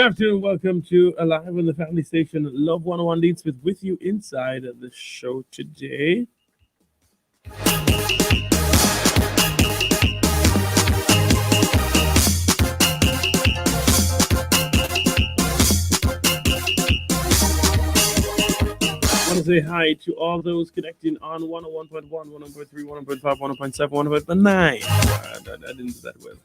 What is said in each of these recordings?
afternoon. Welcome to Alive on the Family Station. Love 101 Leads with you inside the show today. I want to say hi to all those connecting on 101.1, 101.3, 101.5, 101.7, 101.9. I didn't do that well.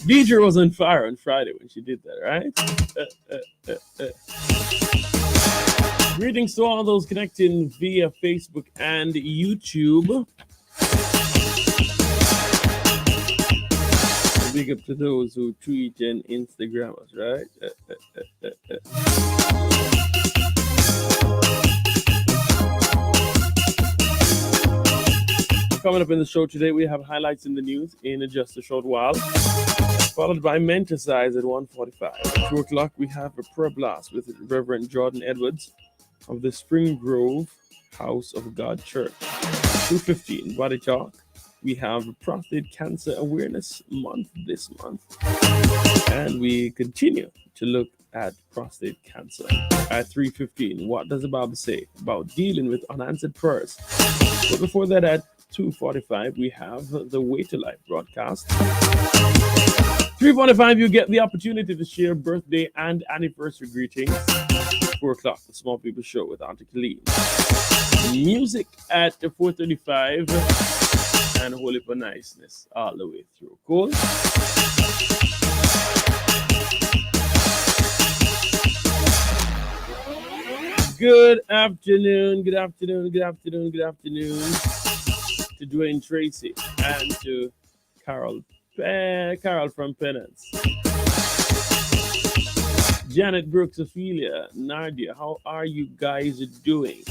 Deidre was on fire on Friday when she did that, right? Greetings to all those connecting via Facebook and YouTube. Big up to those who tweet and Instagram us, right? Coming up in the show today, we have highlights in the news in just a short while, followed by Mentorcise at 1:45. At 2 o'clock, we have a prayer blast with Reverend Jordan Edwards of the Spring Grove House of God Church. 2:15, Body Talk. We have Prostate Cancer Awareness Month this month, and we continue to look at prostate cancer. At 3:15, what does the Bible say about dealing with unanswered prayers? But before that, at 2:45, we have the Way to Life broadcast. 3:45, you get the opportunity to share birthday and anniversary greetings. 4 o'clock, the Small People Show with Auntie Colleen. Music at 4:35, and Holy for Niceness all the way through. Cool? Good afternoon to Dwayne Tracy and to Carol from Penance. Janet Brooks, Ophelia, Nadia, how are you guys doing?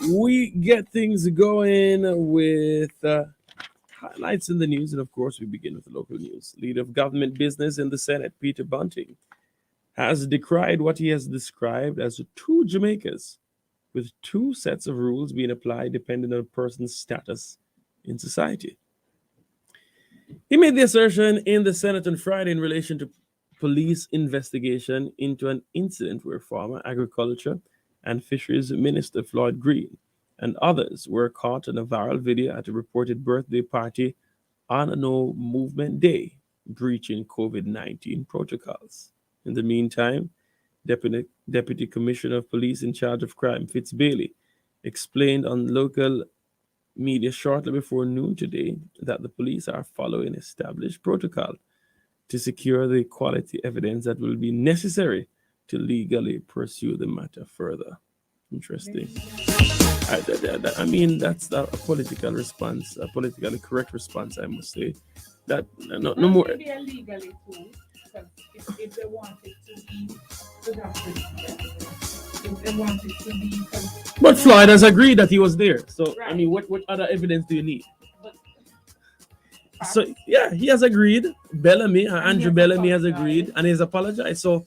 We get things going with highlights in the news, and of course, we begin with the local news. Leader of government business in the Senate, Peter Bunting, has decried what he has described as two Jamaicas, with two sets of rules being applied depending on a person's status in society. He made the assertion in the Senate on Friday in relation to police investigation into an incident where former Agriculture and Fisheries Minister Floyd Green and others were caught in a viral video at a reported birthday party on a No Movement Day, breaching COVID-19 protocols. In the meantime, Deputy Commissioner of Police in charge of crime, Fitz Bailey, explained on local media shortly before noon today that the police are following established protocol to secure the quality evidence that will be necessary to legally pursue the matter further. Interesting. I mean, that's a political response, a politically correct response, I must say. That no more. Maybe illegally too, because if they want it to be productive, if they want it to be. But Floyd has agreed that he was there. So Right. I mean, what other evidence do you need? But, So yeah, he has agreed. Bellamy, Andrew he has Bellamy has apologized. agreed, and he's apologized. So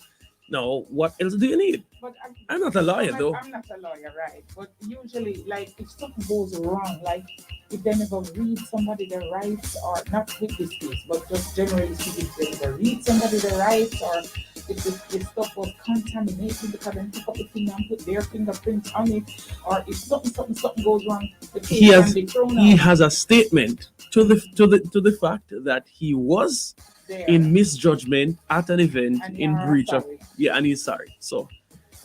now, what else do you need? but I'm not a lawyer, though. I'm not a lawyer, right? But usually, like, if something goes wrong, like if they never read somebody their rights, or not with this case, but just generally speaking, if they never read somebody their rights, or if the stuff was contaminated because they took up the thing and put their fingerprints on it, or if something goes wrong, the case He can be thrown out has a statement to the fact that he was there. in misjudgment at an event And in you're breach of sorry. and he's sorry. So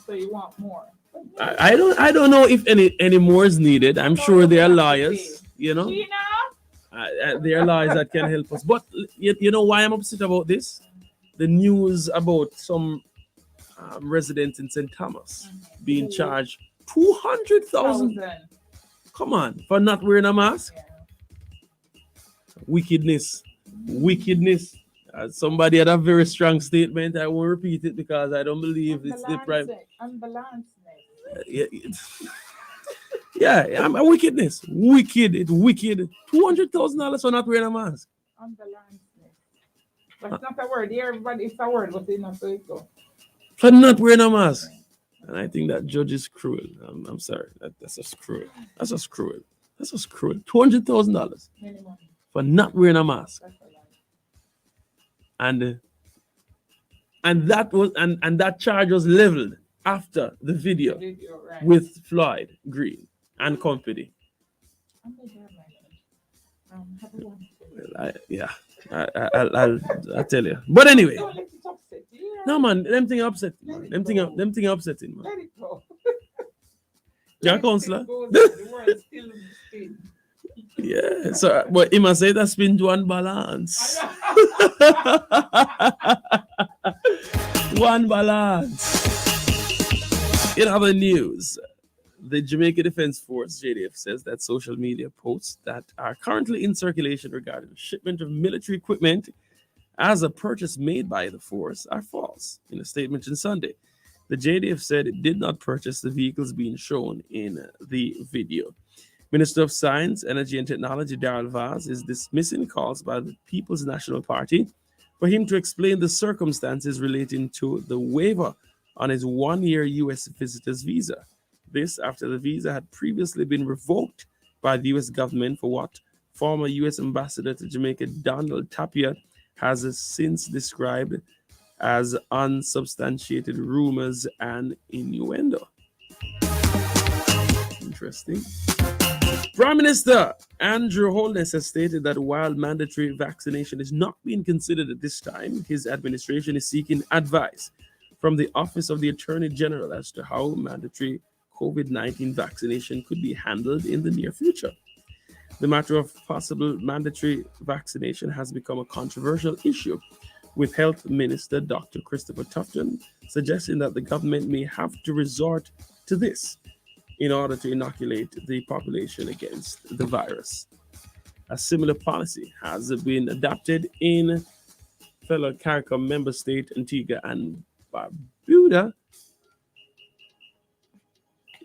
So you want more? I don't know if any more is needed. I'm sure there are lawyers, Gina? there are lawyers that can help us. But you know why I'm upset about this? The news about some residents in St. Thomas being charged 200,000. 1,000. Come on, for not wearing a mask. Yeah. Wickedness. Somebody had a very strong statement. I won't repeat it because I don't believe it's the prime. Unbalanced. Yeah, I'm a wickedness. It's wicked. $200,000 for not wearing a mask. Unbalanced. But it's not a word. Everybody, it's a word, but it's not so. For not wearing a mask. And I think that judge is cruel. I'm sorry. That's just cruel. That's just cruel. That's just cruel. $200,000 Minimum. for not wearing a mask. That's a lot. And and that charge was leveled after the The video video, right? with Floyd Green and company. I'm gonna grab my lunch. Have a wonderful day. Yeah, I'll tell you. But anyway, Don't let it upset you. no man, them thing upsetting. Let Man. it Them go. thing upsetting, man. Let it go. Yeah, Life counselor. still goes on. The world still spins. Yeah. So, but he must say that spin to unbalance. One balance. In other news, the Jamaica Defense Force (JDF) says that social media posts that are currently in circulation regarding shipment of military equipment as a purchase made by the force are false. In a statement on Sunday, the JDF said it did not purchase the vehicles being shown in the video. Minister of Science, Energy and Technology Darrell Vaz is dismissing calls by the People's National Party for him to explain the circumstances relating to the waiver on his 1 year U.S. visitor's visa. This after the visa had previously been revoked by the U.S. government for what former U.S. Ambassador to Jamaica Donald Tapia has since described as unsubstantiated rumors and innuendo. Interesting. Prime Minister Andrew Holness has stated that while mandatory vaccination is not being considered at this time, his administration is seeking advice from the Office of the Attorney General as to how mandatory COVID-19 vaccination could be handled in the near future. The matter of possible mandatory vaccination has become a controversial issue, with Health Minister Dr. Christopher Tufton suggesting that the government may have to resort to this in order to inoculate the population against the virus. A similar policy has been adopted in fellow CARICOM member state Antigua and Barbuda.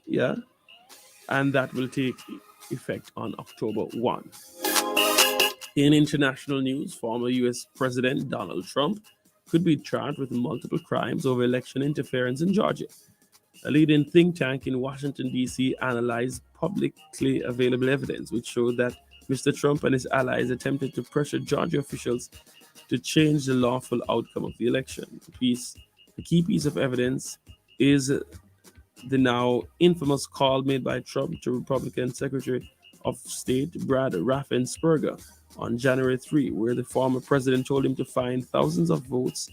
Yeah, and that will take effect on October 1. In international news, former US President Donald Trump could be charged with multiple crimes over election interference in Georgia. A leading think tank in Washington, D.C. analyzed publicly available evidence which showed that Mr. Trump and his allies attempted to pressure Georgia officials to change the lawful outcome of the election. The key piece of evidence is the now infamous call made by Trump to Republican Secretary of State Brad Raffensperger on January 3, where the former president told him to find thousands of votes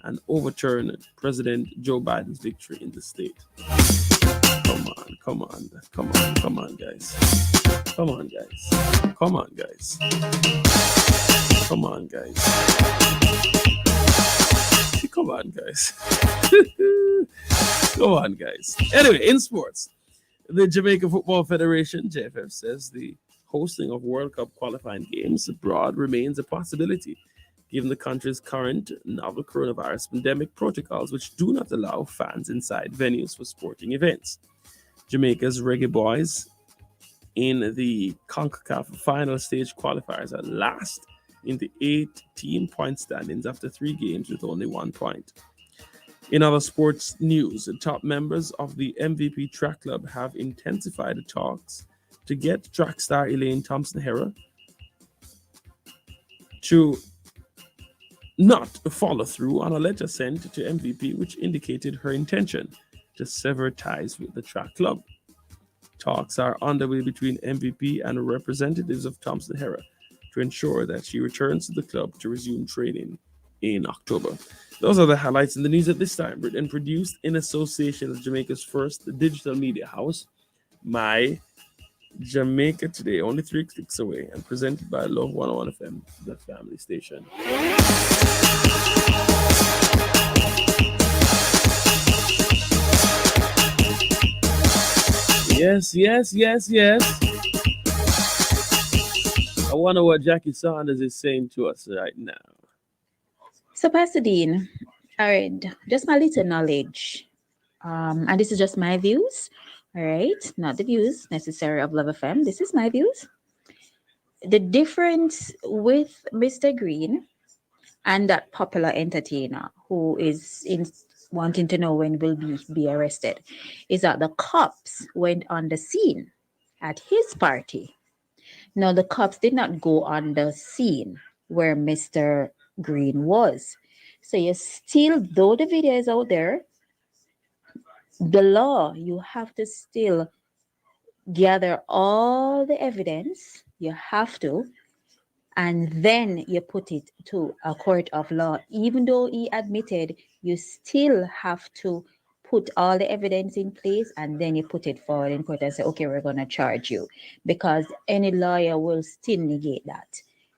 and overturn President Joe Biden's victory in the state. Come on, guys. Come on, guys. Come on, guys. Come on, guys. Come on, guys. Come on, guys. Anyway, in sports, the Jamaica Football Federation, JFF, says the hosting of World Cup qualifying games abroad remains a possibility, given the country's current novel coronavirus pandemic protocols, which do not allow fans inside venues for sporting events. Jamaica's Reggae Boys in the CONCACAF final stage qualifiers are last in the 8-team point standings after 3 games with only 1 point. In other sports news, the top members of the MVP Track Club have intensified the talks to get track star Elaine Thompson-Herah to not follow through on a letter sent to MVP which indicated her intention to sever ties with the track club. Talks are underway between MVP and representatives of Thompson-Herah to ensure that she returns to the club to resume training in October. Those are the highlights in the news at this time, and produced in association with Jamaica's first digital media house, My Jamaica Today, only 3 clicks away, and presented by Love 101 FM, the family station. Yes. I wonder what Jackie Saunders is saying to us right now. So, Pastor Dean, all right, just my little knowledge. And this is just my views, all right? Not the views necessary of Love FM. This is my views. The difference with Mr. Green and that popular entertainer who is in wanting to know when will be arrested, is that the cops went on the scene at his party. Now, the cops did not go on the scene where Mr. Green was. So, you still, though the video is out there, the law, you have to still gather all the evidence. You have to, and then you put it to a court of law. Even though he admitted, you still have to put all the evidence in place and then you put it forward in court and say, okay, we're going to charge you, because any lawyer will still negate that.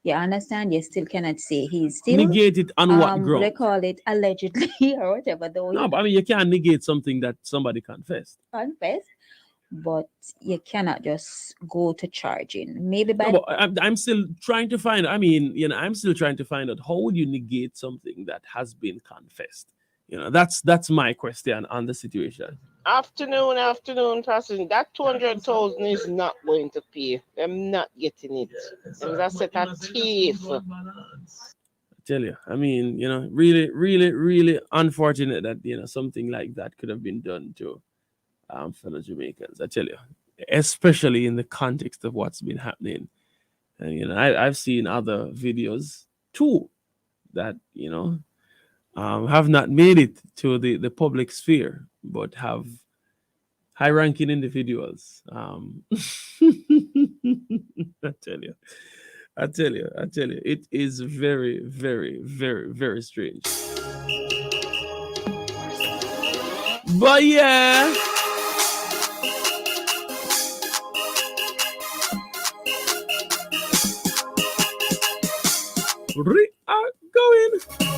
You understand? You still cannot say he's still, Negate it on what what they ground? call it, allegedly or whatever, though he No, but I mean, you can't negate something that somebody confessed. confessed, but you cannot just go to charging. Maybe No, by but I'm still trying to find. I mean, I'm still trying to find out how would you negate something that has been confessed. That's my question on the situation. Afternoon, passing. That 200,000 is not going to pay. I'm not getting it. There's a set of thief. I tell you, I mean, really, really, really unfortunate that something like that could have been done to fellow Jamaicans. I tell you, especially in the context of what's been happening. And I've seen other videos too that have not made it to the public sphere, but have high-ranking individuals. I tell you, it is very, very, very, very strange. But yeah. We are going.